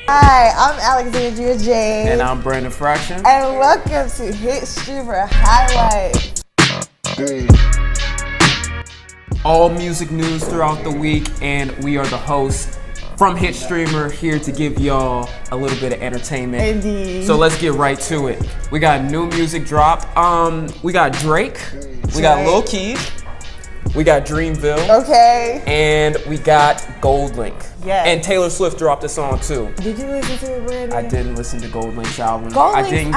Hi, I'm Alexandria Jane. And I'm Brandon Fraction. And welcome to Hitstreamr Highlights. All music news throughout the week, and we are the hosts from Hitstreamr here to give y'all a little bit of entertainment. Indeed. So let's get right to it. We got new music drop. We got Drake. We got Lil Keith. We got Dreamville. Okay. And we got Goldlink. Yes. And Taylor Swift dropped a song too. Did you listen to it, Brandon? I didn't listen to Goldlink's album. Goldlink's I didn't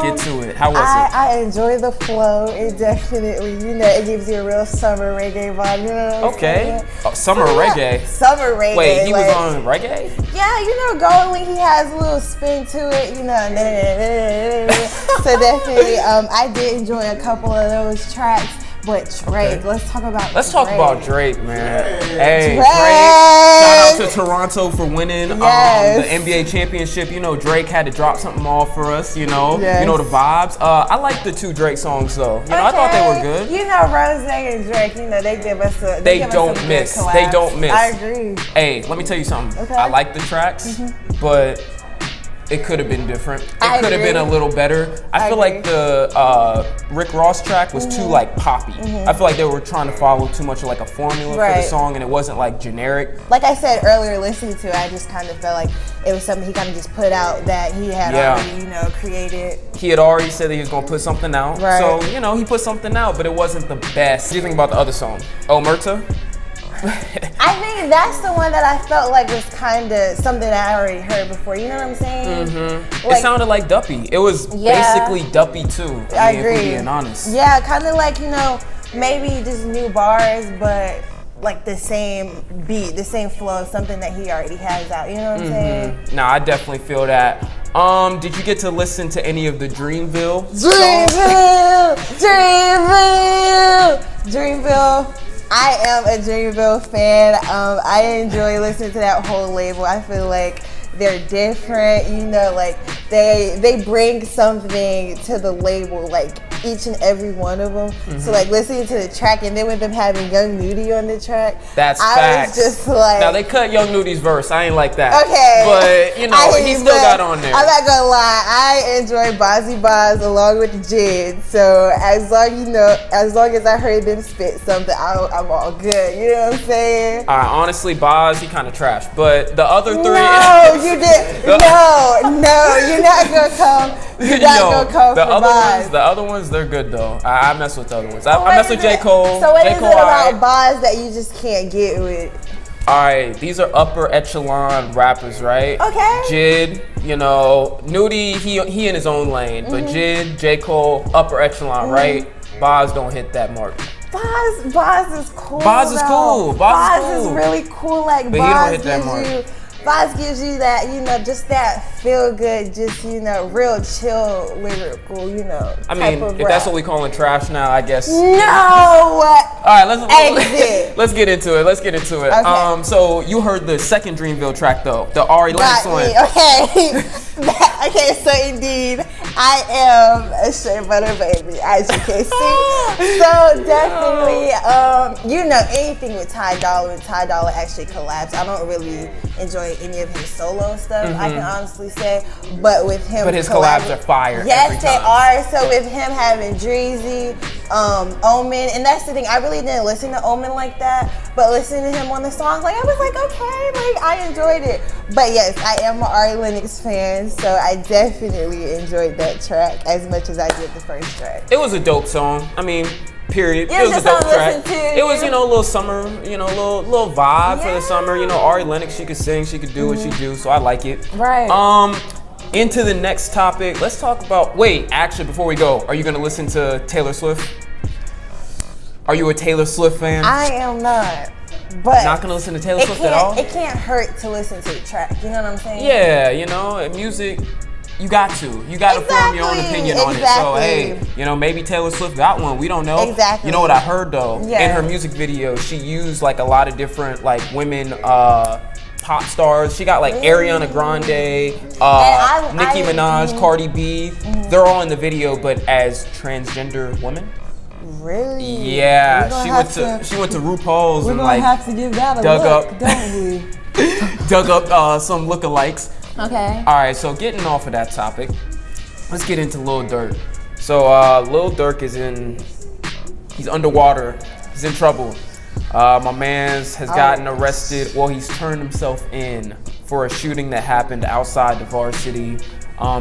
get to it. How was it? I enjoy the flow. It definitely, it gives you a real summer reggae vibe. You know what I'm saying? Oh, summer reggae. Summer reggae. Wait, he was on reggae? Yeah, Goldlink, he has a little spin to it, So definitely, I did enjoy a couple of those tracks. But Drake, let's talk about Drake, man. Hey, Drake. Shout out to Toronto for winning the Yes. NBA championship. Drake had to drop something off for us, Yes. the vibes. I like the two Drake songs though. I thought they were good. Rose and Drake, they give us a They don't miss. They don't miss. I agree. Hey, let me tell you something. Okay. I like the tracks, but it could have been different. I It could have been a little better. I feel like the Rick Ross track was too poppy. I feel like they were trying to follow too much of a formula for the song, and it wasn't generic. Like I said earlier, listening to it, I just kind of felt like it was something he kind of just put out that he had already, created. He had already said that he was gonna put something out. Right. So, he put something out, but it wasn't the best. What do you think about the other song? Omerta? I think that's the one that I felt like was kind of something that I already heard before. You know what I'm saying? Mm-hmm. It sounded like Duppy. It was basically Duppy too. I agree. If we're being honest. Yeah, kind of maybe just new bars, but the same beat, the same flow, something that he already has out. You know what I'm saying? Nah, I definitely feel that. Did you get to listen to any of the Dreamville? Dreamville. I am a Dreamville fan. I enjoy listening to that whole label. I feel like they're different, they bring something to the label, each and every one of them. So listening to the track and then with them having Young Nudie on the track, that's I facts. was just now they cut Young Nudie's verse. I ain't like that. Okay, but he still got on there. I'm not gonna lie, I enjoy Bozzy Boz along with Jid. So as long as I heard them spit something, I'm all good. You know what I'm saying? Honestly, Boz, he kind of trash. But the other three, no, you did. No, you're not gonna come. You're not gonna come for Boz. The other ones, they're good though. I mess with the other ones. I mess with J. Cole. So what is it about Boz that you just can't get with? Alright, these are upper echelon rappers, right? Okay. Jid, Nudie, he in his own lane. But Jid, J. Cole, upper echelon, right? Boz don't hit that mark. Boz is cool. Boz is cool. Boz is really cool. But he don't hit that mark. Boz gives you that, just that feel good, just, real chill, lyrical, I mean, if that's what we calling trash now, I guess. No! All right, let's get into it. Okay. So you heard the second Dreamville track though, the Ari Lennox one. Okay. Okay, so indeed, I am a shea butter baby, as you can see. So definitely, anything with Ty Dolla actually collabs. I don't really enjoy any of his solo stuff, I can honestly say, but with him, his collabs are fire. Yes, they are. So with him having Dreezy, Omen, and that's the thing. I really didn't listen to Omen like that, but listening to him on the songs, I was like, okay, I enjoyed it. But yes, I am an Ari Lennox fan, so I definitely enjoyed that track as much as I did the first track. It was a dope song. I mean, period. It was a dope track. It was, a little summer, little vibe for the summer. Ari Lennox, she could sing, she could do what she do, so I like it. Right. Into the next topic, let's talk about, actually, before we go, are you gonna listen to Taylor Swift? Are you a Taylor Swift fan? I am not. But not gonna listen to Taylor Swift at all? It can't hurt to listen to the track, you know what I'm saying? Yeah, music, you got to form your own opinion on it. So hey, maybe Taylor Swift got one. We don't know. Exactly. You know what I heard though? Yeah. In her music video, she used a lot of different women pop stars. She got Ariana Grande, Nicki Minaj, Cardi B. They're all in the video, but as transgender women. Really? Yeah, she went to RuPaul's and have to give that a dug look, up, don't we? dug up some lookalikes. Okay. All right, so getting off of that topic, let's get into Lil Durk. So Lil Durk he's underwater. He's in trouble. My man's has gotten arrested. Well, he's turned himself in for a shooting that happened outside the Varsity.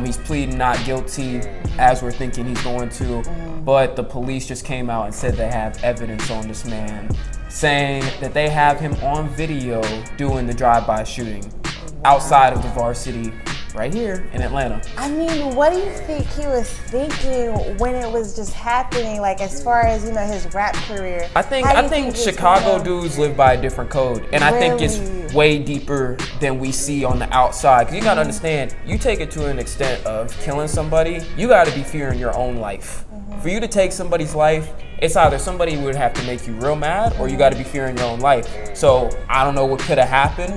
He's pleading not guilty, as we're thinking he's going to. But the police just came out and said they have evidence on this man, saying that they have him on video doing the drive-by shooting outside of the Varsity right here in Atlanta. I mean, what do you think he was thinking when it was just happening? Like, as far as, you know, his rap career. I think Chicago dudes live by a different code, and I think it's way deeper than we see on the outside. Cause you gotta understand, you take it to an extent of killing somebody, you gotta be fearing your own life. For you to take somebody's life, it's either somebody would have to make you real mad, or you got to be fearing your own life. So I don't know what could have happened,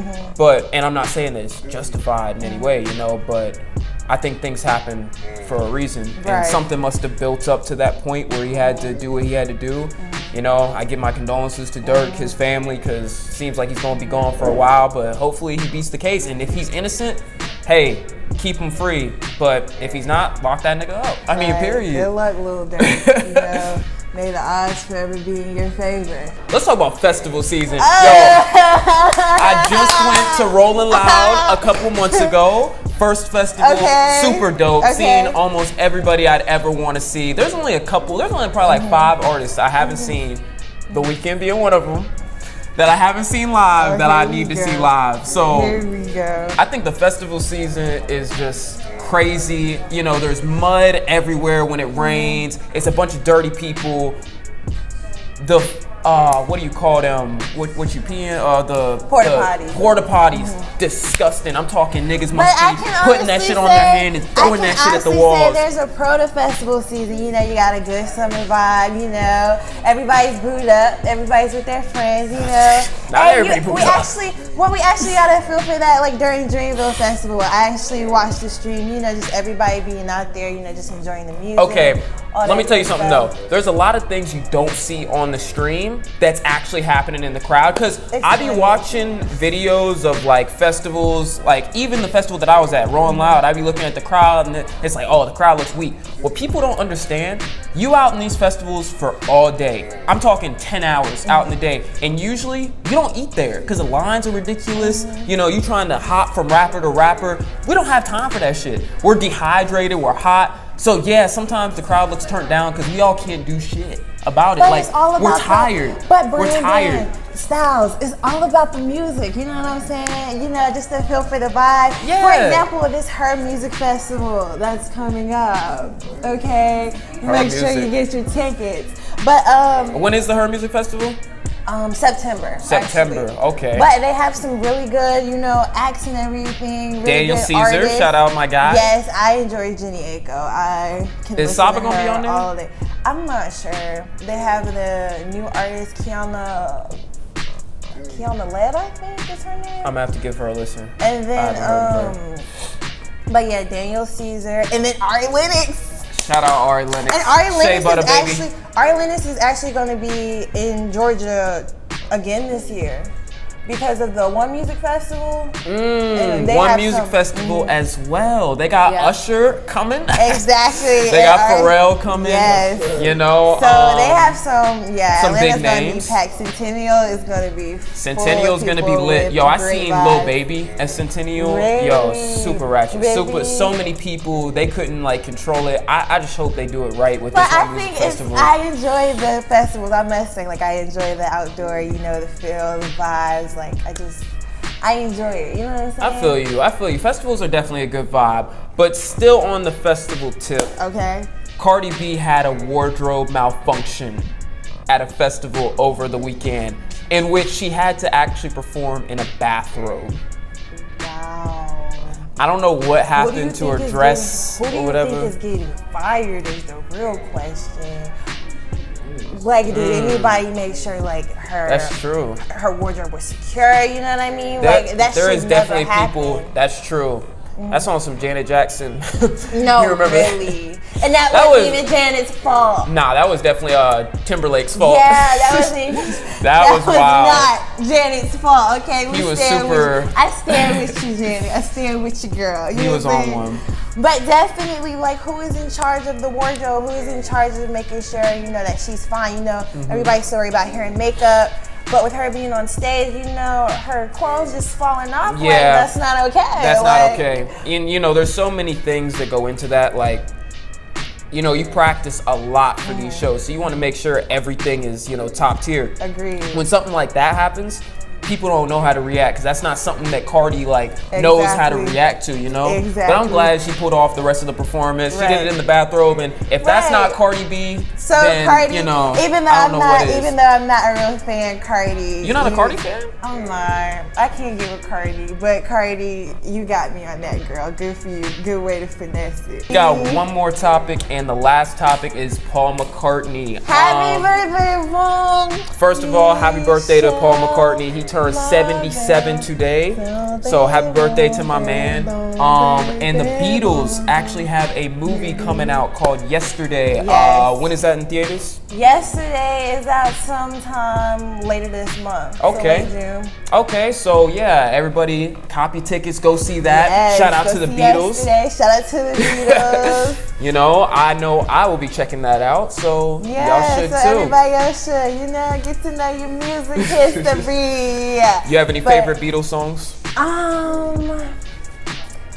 and I'm not saying that it's justified in any way, you know, but I think things happen for a reason, and something must have built up to that point where he had to do what he had to do. You know, I give my condolences to Durk, his family, because it seems like he's going to be gone for a while, but hopefully he beats the case. And if he's innocent, hey, keep him free. But if he's not, lock that nigga up. I mean, period. Good luck, Lil Durk. You know, may the odds forever be in your favor. Let's talk about festival season. Yo, I just went to Rolling Loud a couple months ago. First festival, super dope. Seeing almost everybody I'd ever want to see. There's only probably like 5 artists I haven't seen, The Weeknd being one of them, that I haven't seen live that I need to see live. So here we go. I think the festival season is just crazy. You know, there's mud everywhere when it rains. It's a bunch of dirty people. The what do you call them? What you pee in? The porta potties. Porta potties. Disgusting. I'm talking niggas must be putting that shit on their hand and throwing that shit at the walls. There's a proto festival season. You know, you got a good summer vibe. You know, everybody's booed up. Everybody's with their friends. You know, not everybody booed up. We actually got a feel for that. Like during Dreamville Festival, I actually watched the stream. You know, just everybody being out there. You know, just enjoying the music. Okay. Let me tell you something though. There's a lot of things you don't see on the stream that's actually happening in the crowd. Cause I be watching videos of like festivals, like even the festival that I was at, Rolling Loud, I be looking at the crowd and it's like, oh, the crowd looks weak. What people don't understand, you out in these festivals for all day. I'm talking 10 hours out in the day. And usually you don't eat there because the lines are ridiculous. You know, you trying to hop from rapper to rapper. We don't have time for that shit. We're dehydrated, we're hot. So yeah, sometimes the crowd looks turned down because we all can't do shit about it. But like it's all about we're tired. We're tired. Styles, it's all about the music. You know what I'm saying? You know, just to feel for the vibe. Yeah. For example, this Her Music Festival that's coming up. Okay, make sure you get your tickets. But when is the Her Music Festival? September. September, actually. Okay. But they have some really good, you know, acts and everything. Really Daniel good Caesar, artists. shout out my guy. Yes, I enjoy Jenny Aiko. I can Is listen Saba to gonna be her on there? all day. I'm not sure. They have the new artist Kiana Led, I think is her name. I'm gonna have to give her a listen. And then but yeah, Daniel Caesar, and then Ari Lennox. Shout out Ari Lennox. And Ari Lennox is baby. actually going to be in Georgia again this year because of the One Music Festival. One Music Festival as well. They got Usher coming. Exactly. They got Pharrell coming. Yes. You know. So they have some big names. Gonna be packed. Centennial is going to be Centennial's going to be lit. Yo, I seen Lil Baby at Centennial. Really? Yo, super ratchet. Really? So many people, they couldn't like control it. I just hope they do it right with this One Music Festival. I enjoy the festivals. I must say, like I enjoy the outdoor, you know, the feel, the vibes. Like I enjoy it. You know what I'm saying? I feel you. Festivals are definitely a good vibe, but still on the festival tip. Okay. Cardi B had a wardrobe malfunction at a festival over the weekend, in which she had to actually perform in a bathrobe. Wow. I don't know what happened to her dress or whatever. Who do you think is getting fired is the real question. Like, did anybody make sure like her wardrobe was secure? You know what I mean? There is definitely people. That's true. That's on some Janet Jackson. No, You remember really. And that wasn't even Janet's fault. Nah, that was definitely Timberlake's fault. Yeah, that wasn't even. that was wild. Not Janet's fault. Okay, He was super. I stand with you, Janet. I stand with you, girl. You He know was what I'm on saying? one. But definitely, like, who is in charge of the wardrobe? Who is in charge of making sure, you know, that she's fine? You know, everybody's so worried about hair and makeup. But with her being on stage, you know, her clothes just falling off. Yeah. Like, that's not okay. That's like, not okay. And, you know, there's so many things that go into that. Like, you know, you practice a lot for these shows. So you want to make sure everything is, you know, top tier. Agreed. When something like that happens, people don't know how to react because that's not something that Cardi knows how to react to, you know. Exactly. But I'm glad she pulled off the rest of the performance. She did it in the bathrobe, and if that's not Cardi B, so then Cardi, you know, even though I don't know what is. Even though I'm not a real fan, Cardi. You're not a Cardi fan? I'm not. I can't get with Cardi, but Cardi, you got me on that, girl. Good for you. Good way to finesse it. We got one more topic, and the last topic is Paul McCartney. Happy birthday, Paul! First of all, happy birthday to Paul McCartney. He turned 77 today, so happy birthday to my man. And the Beatles actually have a movie coming out called Yesterday. Yes. When is that in theaters? Yesterday is out sometime later this month. Okay. So late June. Okay, so yeah, everybody copy tickets, go see that. Yes, Shout out go to the see Beatles. Yesterday. Shout out to the Beatles. You know I will be checking that out, so y'all should so too. Everybody else should, you know, get to know your music history. You have any favorite Beatles songs? I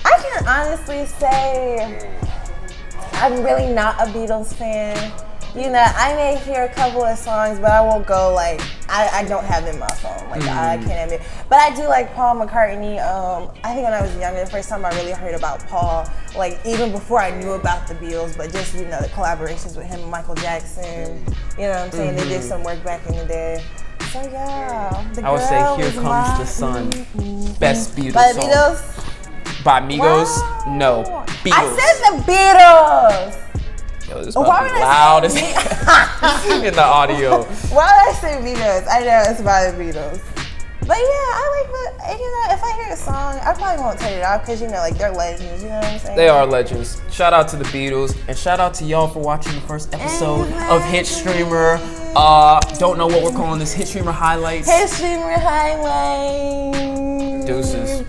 can honestly say I'm really not a Beatles fan. You know, I may hear a couple of songs, but I won't go like, I don't have them in my phone. Like, I can't admit. But I do like Paul McCartney. I think when I was younger, the first time I really heard about Paul, like even before I knew about the Beatles, but just, you know, the collaborations with him and Michael Jackson. You know what I'm saying? They did some work back in the day. So yeah, I would say Here Comes the Sun. Best Beatles By the song. Beatles? By Migos? Wow. No. Beatles. I said the Beatles! Yo, this about to be loud as in the audio. Why did I say Beatles? I know it's by the Beatles. But yeah, I like the, you know, if I hear a song, I probably won't turn it off because, you know, like they're legends, you know what I'm saying? They are legends. Shout out to the Beatles, and shout out to y'all for watching the first episode of Hitstreamr. Don't know what we're calling this, Hitstreamr Highlights. Hitstreamr Highlights. Deuces.